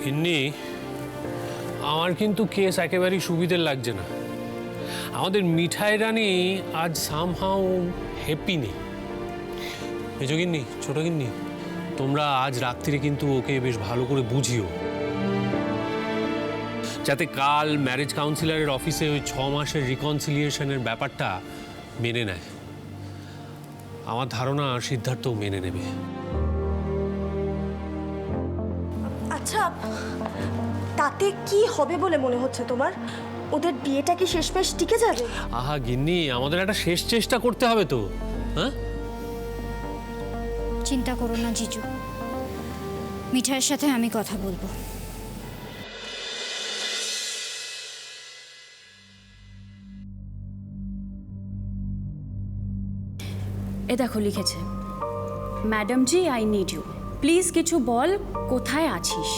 গিন্নি, আমার কিন্তু কেস একেবারেই সুবিধের লাগছে না। আমাদের মিঠাই রানী আজ সামহাউ হ্যাপি নেই। মেজো গিন্নি, ছোট গিন্নি, তোমরা আজ রাত্রিরে কিন্তু ওকে বেশ ভালো করে বুঝিও, যাতে কাল ম্যারেজ কাউন্সিলরের অফিসে ওই 6 মাসের রিকনসিলিয়েশনের ব্যাপারটা মেনে নেয়। আমার ধারণা সিদ্ধার্থও মেনে নেবে। আচ্ছা, তাতে কি হবে বলে মনে হচ্ছে তোমার? ওদের বিয়েটা কি শেষমেশ টিকে যাবে? আহা গিন্নি, আমাদের একটা শেষ চেষ্টা করতে হবে তো। হ্যাঁ, চিন্তা করো না জিজু, মিঠাইয়ের সাথে আমি কথা বলবো। এ দেখো লিখেছে, madam ji I need you, please কিছু বল, কোথায় আছিস?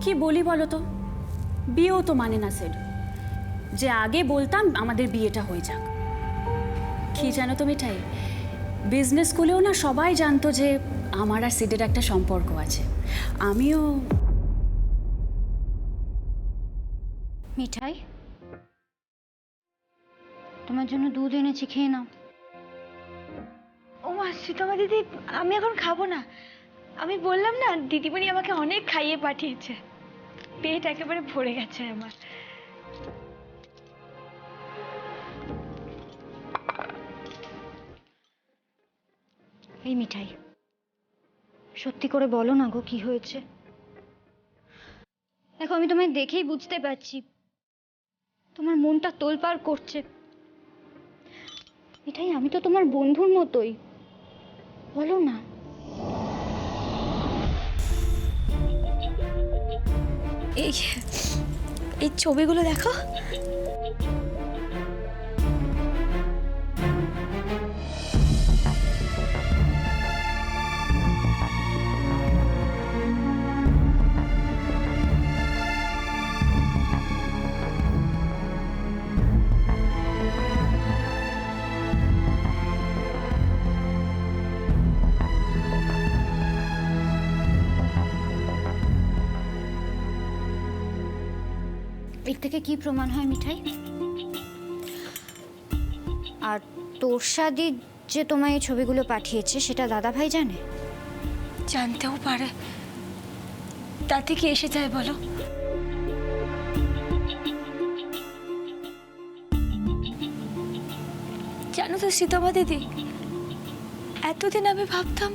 কি বলি বলো তো, বিয়েও তো মানে না সেড, যে আগে বলতাম আমাদের বিয়েটা হয়ে যাক। কি জানো তো মিঠাই, বিজনেস স্কুলেও না সবাই জানতো যে আমার আর সিডের একটা সম্পর্ক আছে। আমিও মিঠাই, তোমার জন্য দুধ এনেছি, খেয়ে নাও। ও মা, সীতমা দিদি, আমি এখন খাবো না। আমি বললাম না, দিদিমণি আমাকে অনেক খাইয়ে পাঠিয়েছে, পেট একেবারে ভরে গেছে আমার। এই মিঠাই, সত্যি করে বলো না গো, কি হয়েছে? দেখো, আমি তোমায় দেখেই বুঝতে পারছি তোমার মনটা তোলপাড় করছে। মিঠাই, আমি তো তোমার বন্ধুর মতোই, বলো না। এই এই ছবিগুলো দেখো। এর থেকে কি প্রমাণ হয় মিঠাই? আর তোরসাদি যে তোমায় এই ছবিগুলো পাঠিয়েছে সেটা দাদাভাই জানে? জানতেও পারে, তাতে কি এসে যায় বলো? জানো তো সীতমা দিদি, এতদিন আমি ভাবতাম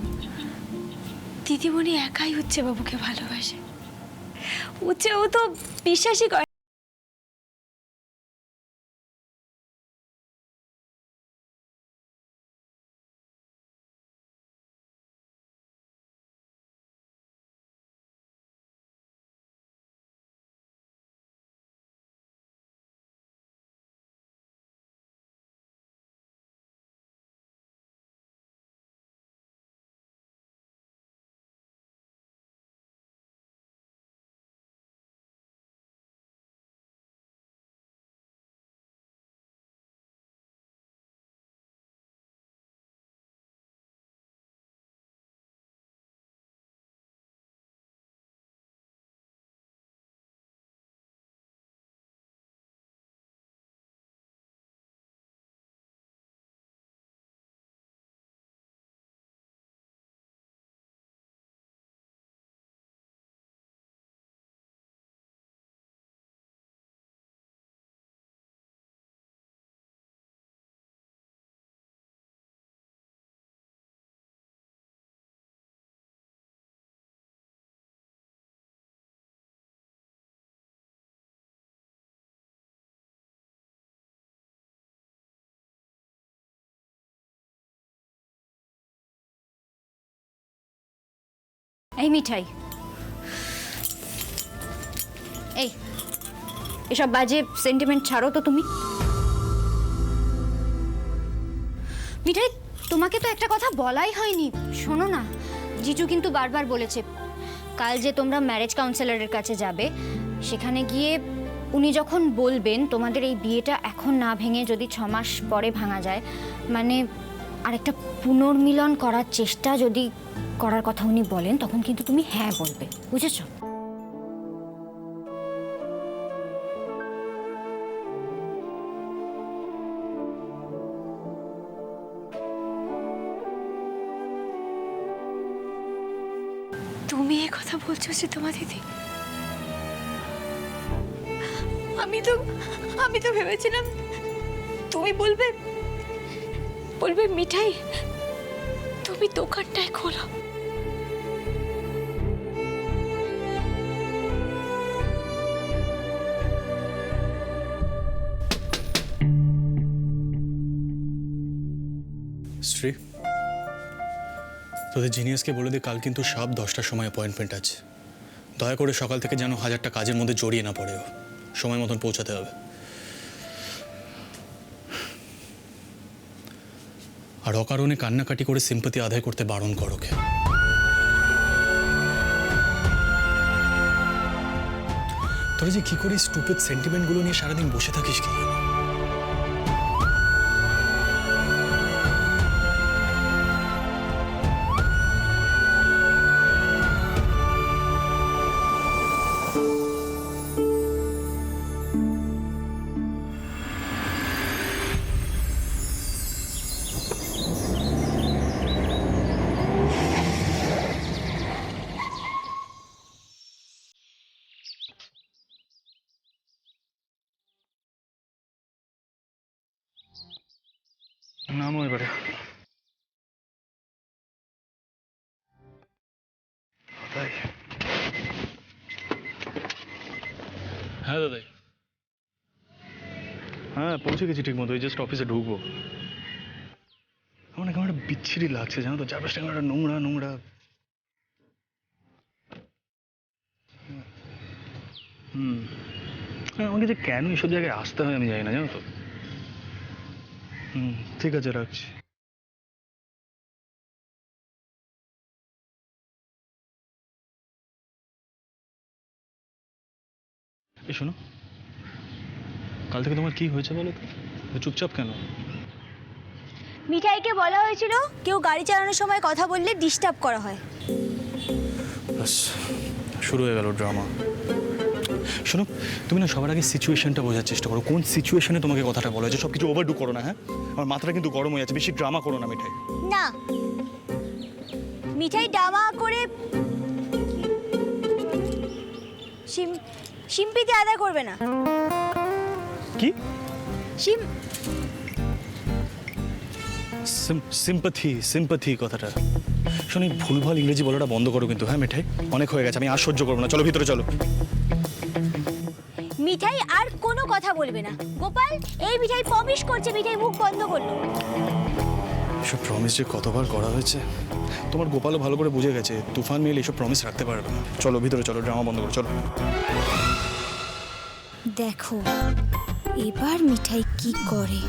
দিদিমণি একাই উচ্চে বাবুকে ভালোবাসে। উচ্চে ও তো বিশ্বাসই করে। এই মিঠাই, এই এসব বাজে সেন্টিমেন্ট ছাড়ো তো তুমি। মিঠাই, তোমাকে তো একটা কথা বলাই হয়নি, শোনো না। জিজু কিন্তু বারবার বলেছে কাল যে তোমরা ম্যারেজ কাউন্সিলরের কাছে যাবে, সেখানে গিয়ে উনি যখন বলবেন তোমাদের এই বিয়েটা এখন না ভেঙে যদি 6 মাস পরে ভাঙা যায়, মানে আর একটা পুনর্মিলন করার চেষ্টা যদি করার কথা উনি বলেন, তখন কিন্তু তুমি হ্যাঁ বলবে, বুঝেছো? তুমি এই কথা বলছো সীতামা দিদি? আমি তো ভেবেছিলাম তুমি বলবে মিঠাই তুমি দোকানটায় খোলো। শ্রী, তোদের জিনিয়াসকে বলে দে কাল কিন্তু সব 10টার সময় অ্যাপয়েন্টমেন্ট আছে। দয়া করে সকাল থেকে যেন 1000টা কাজের মধ্যে জড়িয়ে না পড়ে, ও সময় মতন পৌঁছাতে হবে। আর অকারণে কান্নাকাটি করে সিম্পাতি আদায় করতে বারণ কর ওকে। তোরা যে কি করে স্টুপিড সেন্টিমেন্টগুলো নিয়ে সারাদিন বসে থাকিস কি? নামো এবারে। তাই? হ্যাঁ দাদাই, হ্যাঁ পৌঁছে গেছি ঠিক মতো, জাস্ট অফিসে ঢুকবো। আমার কেমন একটা বিচ্ছিরি লাগছে জানো তো, চারপাশটা কেমন একটা নোংরা নোংরা। হ্যাঁ, আমাকে যে কেন এইসব জায়গায় আসতে হয় আমি জানি না জানো তো। ঠিক আছে, রাখছি। এই শোনো, কাল থেকে তোমার কি হয়েছে বলো তো? চুপচাপ কেন? মিঠাইকে বলা হয়েছিল কেউ গাড়ি চালানোর সময় কথা বললে ডিস্টার্ব করা হয়। ব্যাস শুরু হয়ে গেল ড্রামা। শোনো, তুমি না সবার আগে সিচুয়েশনটা বোঝার চেষ্টা করো, কোন সিচুয়েশনে তোমাকে কথাটা বলা হয়েছে। সব কিছু ওভারডু করো না। হ্যাঁ, আমার মাথাটা কিন্তু গরম হয়ে যাচ্ছে, বেশি ড্রামা করো না মিঠাই। না, মিঠাই ড্রামা করে সিম্পিতে আদায় করবে না। কি? সিম সিম্পাথি কথাটা শোনো, ভুলভাল ইংরেজি বলাটা বন্ধ করো কিন্তু। হ্যাঁ মিঠাই, অনেক হয়ে গেছে, আমি আর সহ্য করবো না। চলো ভিতরে চলো। মিঠাই আর কোনো কথা বলবে না। গোপাল, এই মিঠাই প্রমিস করছে। মিঠাই মুখ বন্ধ করলো। এসব প্রমিস যে কতবার করা হয়েছে, তোমার গোপালও ভালো করে বুঝে গেছে তুফান মেল এসব প্রমিস রাখতে পারবে না। চলো ভিতরে চলো, ড্রামা বন্ধ করো, চলো। দেখো এবার মিঠাই কি করে।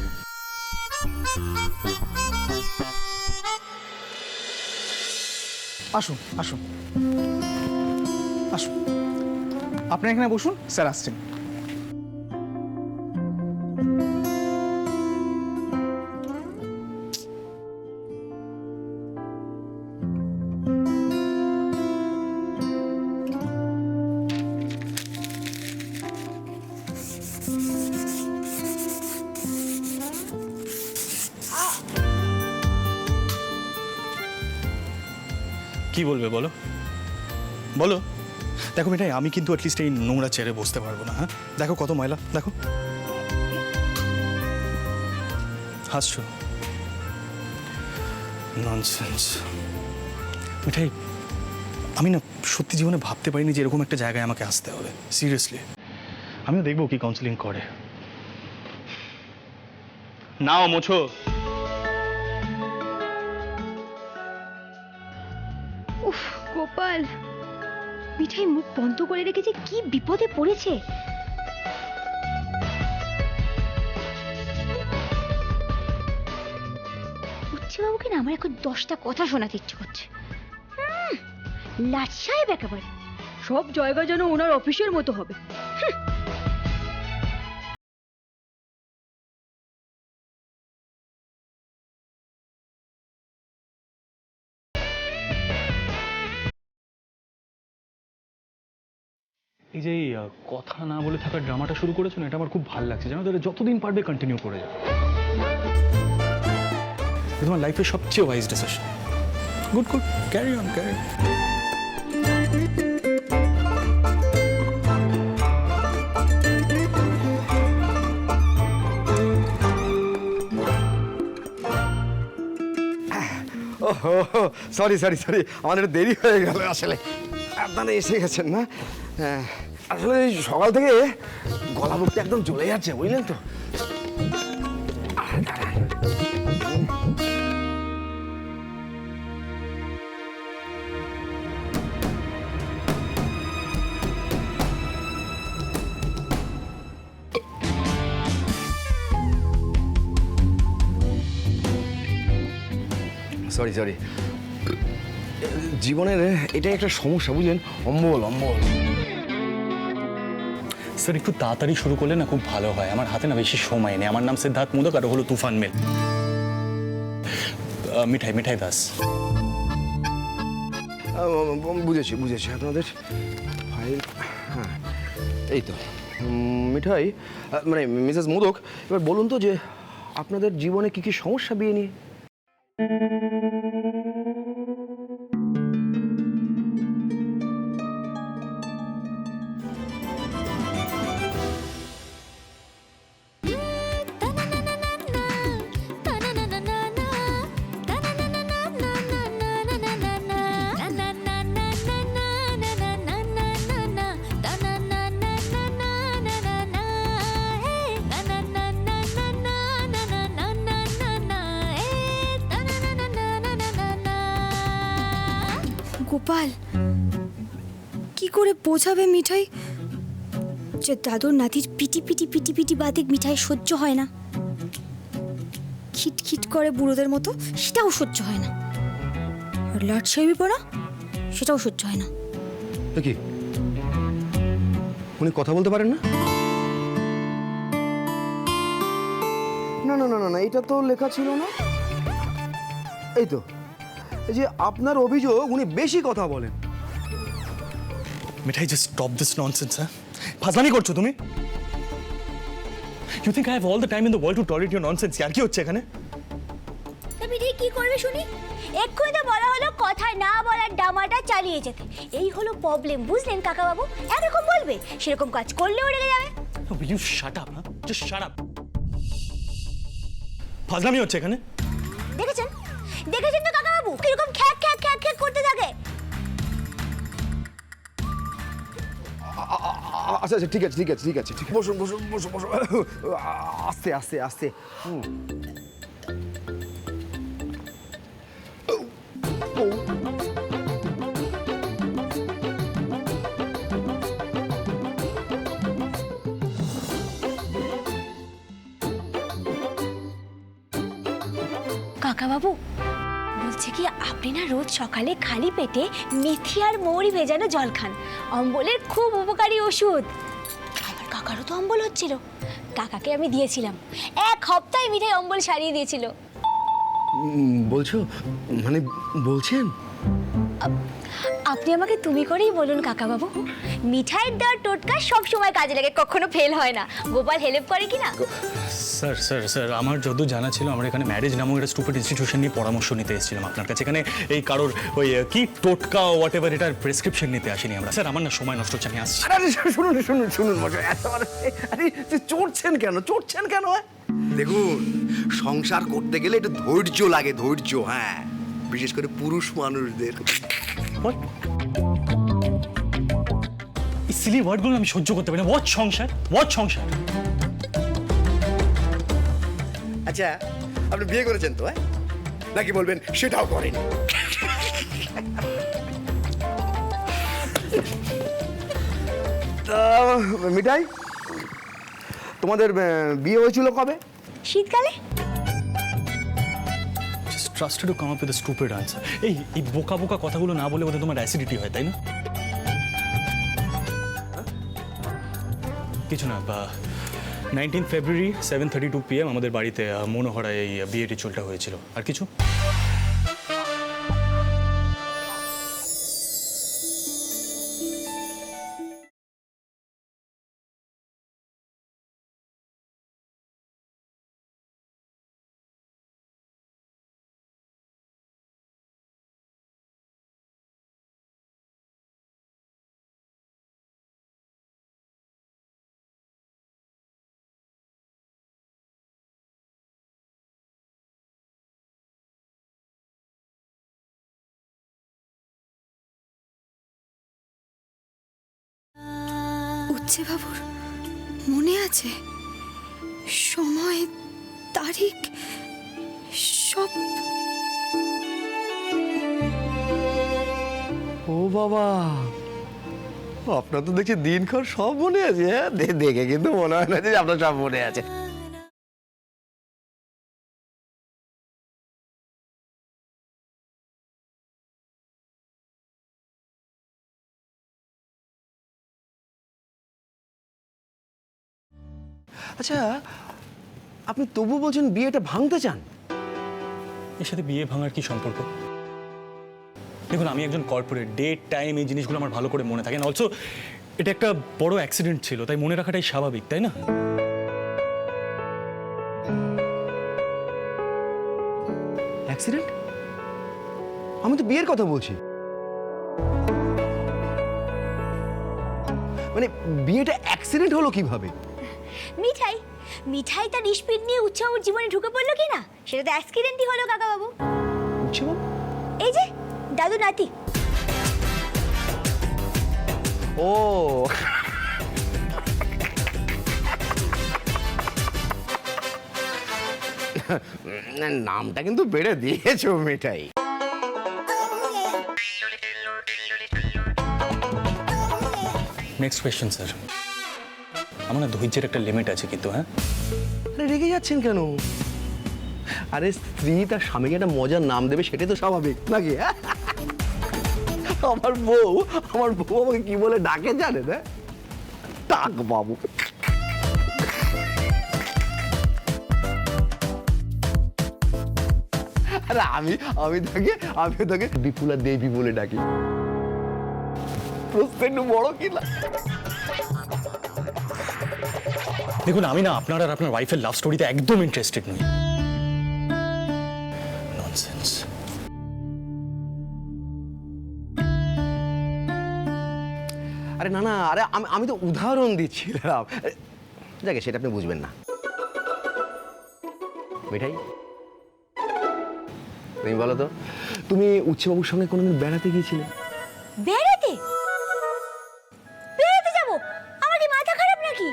আসুন আসুন আসুন, আপনি এখানে বসুন, স্যার আসছেন। কি বলবে বলো বলো। দেখো মিঠাই, আমি কিন্তু অ্যাটলিস্ট এই নোংরা চেয়ারে বসতে পারবো না। হ্যাঁ দেখো কত ময়লা, দেখো। হাসছো? ননসেন্স। মিঠাই, আমি না সত্যি জীবনে ভাবতে পারিনি যে এরকম একটা জায়গায় আমাকে আসতে হবে। সিরিয়াসলি, আমিও দেখবো কি কাউন্সিলিং করে। নাও মোছো। উফ গোপাল, মিঠাই মুখ বন্ধ করে রেখেছে, কি বিপদে পড়েছে। বাবুকে না আমার এখন 10টা কথা শোনাতে ইচ্ছে করছে। লাট সাহেব একেবারে সব জায়গা যেন ওনার অফিসের মতো হবে। এই যে এই কথা না বলে থাকার ড্রামাটা শুরু করেছো না, এটা আমার খুব ভালো লাগছে, জানো তো? এটা যতদিন পারবে কন্টিনিউ করে যাও। এটা তোমার লাইফের সবচেয়ে wise decision. Good good, carry on, carry on. ওহো, সরি সরি সরি, আমাদের একটু দেরি হয়ে গেল আসলে। আপনারা এসে গেছেন না? হ্যাঁ, আসলে এই সকাল থেকে গলা বুকটা একদম জ্বলে যাচ্ছে, বুঝলেন তো? দাঁড়ান। সরি সরি, জীবনের এটাই একটা সমস্যা, বুঝলেন? অম্বল অম্বল। স্যার একটু তাড়াতাড়ি শুরু করলে না খুব ভালো হয়, আমার হাতে না বেশি সময় নেই। আমার নাম সিদ্ধার্থ মোদক আর হলো তুফান মিল। মিঠাই, মিঠাই দাস। বুঝেছি বুঝেছি, আপনাদের ফাইল, হ্যাঁ এই তো। মিঠাই মানে মিসেস মোদক, এবার বলুন তো যে আপনাদের জীবনে কি কি সমস্যা বিয়ে নিয়ে? গোপাল কি করে বোঝাবে মিঠাই যে দাদুর নাতির পিটি পিটি পিটি পিটি বাদিক মিঠাই সহ্য হয় না, খিটখিট করে বুড়োদের মতো, সেটাও সহ্য হয় না, আর লাট সাহেবি পড়া সেটাও সহ্য হয় না। কি উনি কথা বলতে পারেন না? না না না না না, এটা তো লেখা ছিল না। এই তো, এই যে আপনার অভিযোগ উনি বেশি কথা বলেন। Mithai, just stop this nonsense. হ্যাঁ, ফাজলামি করছো তুমি? You think I have all the time in the world to tolerate your nonsense? আর কি হচ্ছে এখানে? মিঠাই কি করবে শুনি? এক্ষুনি তো বলা হলো কথা না বলার ডামাটা চালিয়ে যেতে, এই হলো প্রবলেম, বুঝলেন কাকা বাবু? এরকম বলবে, সেরকম কাজ করলেও রেগে যাবে। Will you shut up? Huh? Just shut up. ফাজলামি হচ্ছে এখানে। দেখেছেন দেখেছেন তো কাকা বাবু কিরকম খ্যাক খ্যাক খ্যাক খ্যাক করতে থাকে। আচ্ছা আচ্ছা, ঠিক আছে ঠিক আছে ঠিক আছে, ঠিক আছে। বসুন বসুন বসুন বসুন, আস্তে আস্তে আস্তে। কাকা বাবু বলছে কি, আপনি না রোজ সকালে খালি পেটে মেথি আর মৌরি ভেজানো জল খান, অম্বলের খুব উপকারী ওষুধ। আমার কাকারও তো অম্বল হচ্ছিল, কাকাকে আমি দিয়েছিলাম, 1 সপ্তাহে মিঠাই অম্বল সারিয়ে দিয়েছিল। বলছো মানে বলছেন? আপনি আমাকে তুমি করেই বলুন কাকা বাবু, মিঠাইয়ের দেওয়ার টোটকা সব সময় কাজে লাগে, কখনো ফেল হয় না। গোপাল হেল্প করে কি না? স্যার স্যার স্যার, আমার যত জানা ছিল, আমরা এখানে ম্যারেজ নামক একটা স্টুপিড ইনস্টিটিউশন নিয়ে পরামর্শ নিতে এসেছিলাম আপনার কাছে। এখানে এই কারোর ওই কি টোটকা হোয়াট এভার এটার প্রেসক্রিপশন নিতে আসিনি আমরা। স্যার আমার না সময় নষ্ট হচ্ছে, আমি আসছি। আরে শুনুন শুনুন শুনুন মশাই, আরে চড়ছেন কেন, চড়ছেন কেন? দেখুন, সংসার করতে গেলে একটু ধৈর্য লাগে, ধৈর্য। হ্যাঁ, বিশেষ করে পুরুষ মানুষদের। What? এই সিলি ওয়ার্ডগুলো আমি সহ্য করতে পারি না। হোয়াট সংসার, হোয়াট সংসার? আচ্ছা, আপনি বিয়ে করেছেন তো? হ্যাঁ, নাকি বলবেন সেটাও করেন? মিঠাই, তোমাদের বিয়ে হয়েছিল কবে? শীতকালে। Just trusted to come up with a stupid answer. এই বোকা বোকা কথাগুলো না বলে বোধহয় তোমার অ্যাসিডিটি হয়, তাই না? কিছু না, 19 ফেব্রুয়ারি 7:32 PM আমাদের বাড়িতে মনোহরায় এই বিয়ে রিচুয়ালটা হয়েছিল। আর কিছু? উচ্ছে বাবুর মনে আছে? সময়, তারিখ সব। ও বাবা, আপনার তো দেখছি দিনক্ষণ সব মনে আছে। হ্যাঁ, দেখে কিন্তু মনে হয় না যে আপনার সব মনে আছে। আচ্ছা, আপনি তবু বলছেন বিয়েটা ভাঙতে চান? এর সাথে বিয়ে ভাঙার কি সম্পর্ক? দেখুন, আমি একজন কর্পোরেট, ডেট টাইম এই জিনিসগুলো আমার ভালো করে মনে থাকে না। অলসো এটা একটা বড় অ্যাক্সিডেন্ট ছিল, তাই মনে রাখাটাই স্বাভাবিক, তাই না? অ্যাক্সিডেন্ট? আমি তো বিয়ের কথা বলছি। মানে বিয়েটা অ্যাক্সিডেন্ট হলো কিভাবে? মিঠাই মিঠাই তার স্পিড নিয়ে উৎসবের জীবনে ঢুকে পড়লো কি না, সেটা তো অ্যাক্সিডেন্টই হলো কাকাবাবু। উৎসব? এই যে দাদু নাতি। ও, নামটা কিন্তু বেড়ে দিয়েছো মিঠাই। Next question sir. আমার না ধৈর্যের একটা লিমিট আছে কিন্তু। হ্যাঁ, আরে রেগে যাচ্ছেন কেন? আরে স্ত্রী তার স্বামীকে একটা মজার নাম দেবে, সেটাই তো স্বাভাবিক নাকি? আমার বউ আমাকে কি বলে ডাকে জানেন? হ্যাঁ, টাক বাবু। আরে আমি তাকে বিপুলা দেবী বলে ডাকি। প্রশ্ন একটু বড় কিনা? দেখুন, আমি না আপনার আর আপনার ওয়াইফের লাভ স্টোরিতে একদম ইন্টারেস্টেড নই। ননসেন্স। আরে না না, আরে আমি তো উদাহরণ দিচ্ছিলাম। যাকে সেটা আপনি বুঝবেন না। মিঠাই, তুমি বলো তো, তুমি উচ্চবাবুর সঙ্গে কোনোদিন বেড়াতে গিয়েছিলে? বেড়াতে বেড়াতে যাব? আমার কি মাথা খারাপ নাকি?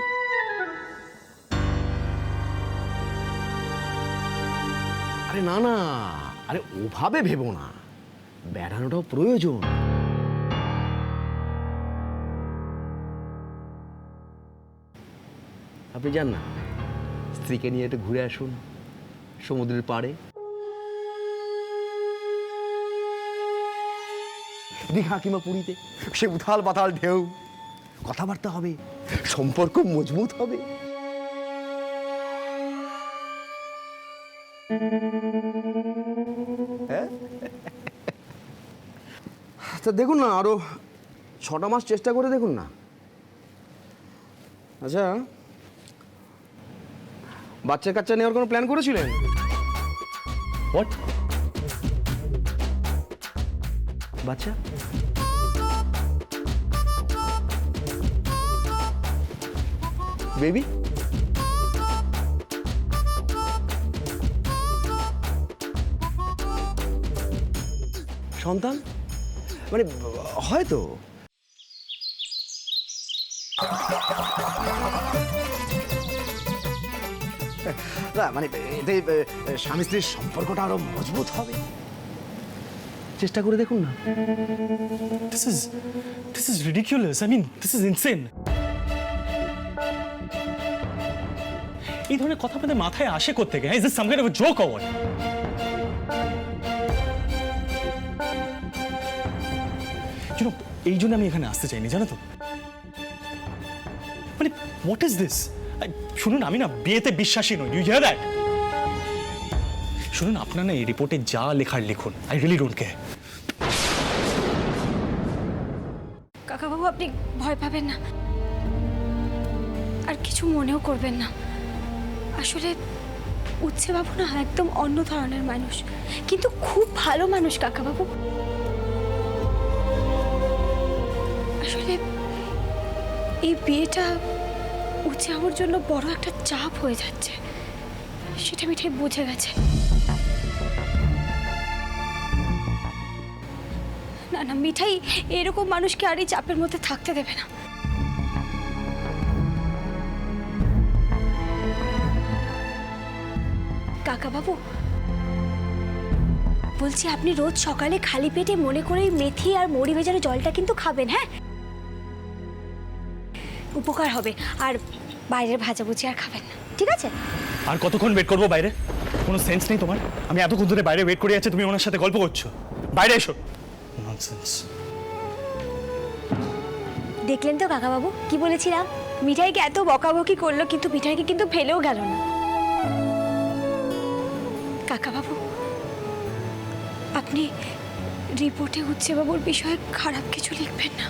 আরে না না, আরে ওভাবে ভেবো না, বেড়ানোটাও প্রয়োজন। আপনি যান না, স্ত্রীকে নিয়ে একটু ঘুরে আসুন সমুদ্রের পাড়ে। দীঘা কিংবা পুরীতে, সে উথাল পাতাল ঢেউ, কথাবার্তা হবে, সম্পর্ক মজবুত হবে। হ্যাঁ, তা দেখুন না, আরো 6টা মাস চেষ্টা করে দেখুন না। আচ্ছা, বাচ্চা কাচ্চা নেওয়ার কোনো প্ল্যান করেছিলেন? হোয়াট? বাচ্চা? বেবি? সন্তান? মানে হয়তো। না মানে এতে স্বামী স্ত্রীর সম্পর্কটা আরো মজবুত হবে। চেষ্টা করে দেখুন না। This is ridiculous. I mean, this is insane. এই ধরনের কথা আপনাদের মাথায় আসে কোত্থেকে? Is this some kind of a joke or what? You know, এই জন্য আমি এখানে আসতে চাইনি, জানো তো? মানে what is this? শুনুন, আমি না বিয়েতে বিশ্বাসী নই। You hear that? শুনুন, আপনার না এই রিপোর্টে যা লেখার লিখুন। I really don't care. কাকাবাবু, আপনি ভয় পাবেন না, আর কিছু মনেও করবেন না। আসলে উচ্ছে বাবু না একদম অন্য ধরনের মানুষ, কিন্তু খুব ভালো মানুষ কাকাবাবু। আসলে এই বিয়েটা উচ্ছে বাবুর জন্য বড় একটা চাপ হয়ে যাচ্ছে, সেটা মিঠাই বুঝে গেছে। না না, মিঠাই এরকম মানুষকে আর এই চাপের মধ্যে থাকতে দেবে না। কাকাবাবু, বলছি আপনি রোজ সকালে খালি পেটে মনে করে এই মেথি আর মুড়ি ভেজানো জলটা কিন্তু খাবেন, হ্যাঁ? উপকার হবে। আর বাইরের ভাজাভুজি আর খাবেন না, ঠিক আছে? আর কতক্ষণ ওয়েট করবো বাইরে? কোনো সেন্স নেই তোমার? আমি এতক্ষণ ধরে বাইরে ওয়েট করে যাচ্ছি, তুমি ওনার সাথে গল্প করছো। বাইরে এসো। ননসেন্স। দেখলেন তো কাকাবাবু, কি বলেছিলাম? মিঠাইকে এত বকাবকি করলো, কিন্তু মিঠাইকে কিন্তু ফেলেও গেল না। কাকাবাবু, আপনি রিপোর্টে উচ্চবাবুর বিষয়ে খারাপ কিছু লিখবেন না।